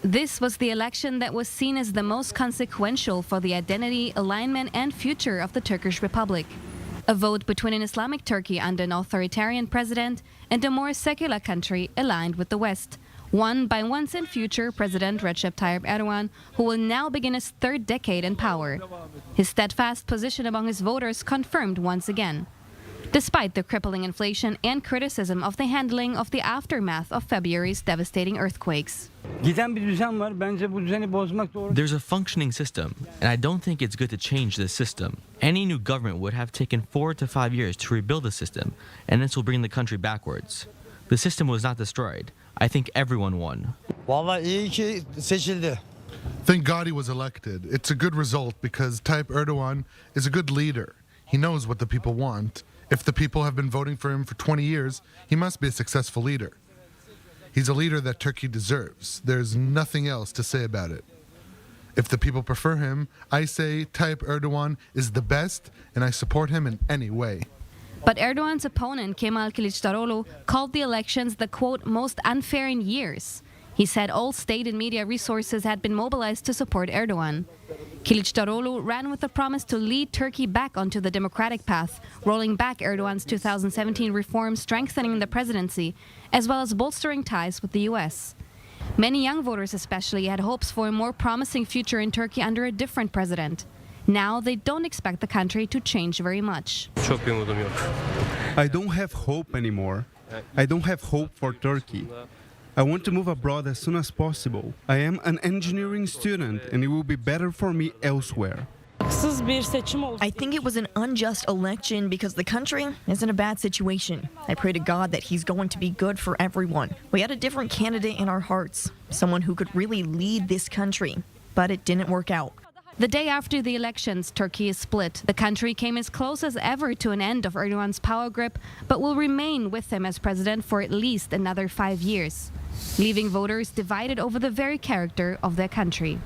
This was the election that was seen as the most consequential for the identity, alignment, and future of the Turkish Republic. A vote between an Islamic Turkey under an authoritarian president and a more secular country aligned with the West, won by once and future President Recep Tayyip Erdogan, who will now begin his third decade in power. His steadfast position among his voters confirmed once again, despite the crippling inflation and criticism of the handling of the aftermath of February's devastating earthquakes. There's a functioning system, and I don't think it's good to change this system. Any new government would have taken 4 to 5 years to rebuild the system, and this will bring the country backwards. The system was not destroyed. I think everyone won. Thank God he was elected. It's a good result because Tayyip Erdogan is a good leader. He knows what the people want. If the people have been voting for him for 20 years, he must be a successful leader. He's a leader that Turkey deserves. There's nothing else to say about it. If the people prefer him, I say Tayyip Erdogan is the best, and I support him in any way. But Erdogan's opponent, Kemal Kılıçdaroğlu, called the elections the, quote, most unfair in years. He said all state and media resources had been mobilized to support Erdogan. Kılıçdaroğlu ran with the promise to lead Turkey back onto the democratic path, rolling back Erdogan's 2017 reforms, strengthening the presidency, as well as bolstering ties with the U.S. Many young voters especially had hopes for a more promising future in Turkey under a different president. Now they don't expect the country to change very much. I don't have hope anymore. I don't have hope for Turkey. I want to move abroad as soon as possible. I am an engineering student and it will be better for me elsewhere. I think it was an unjust election because the country is in a bad situation. I pray to God that he's going to be good for everyone. We had a different candidate in our hearts, someone who could really lead this country, but it didn't work out. The day after the elections, Turkey is split. The country came as close as ever to an end of Erdogan's power grip, but will remain with him as president for at least another 5 years, leaving voters divided over the very character of their country.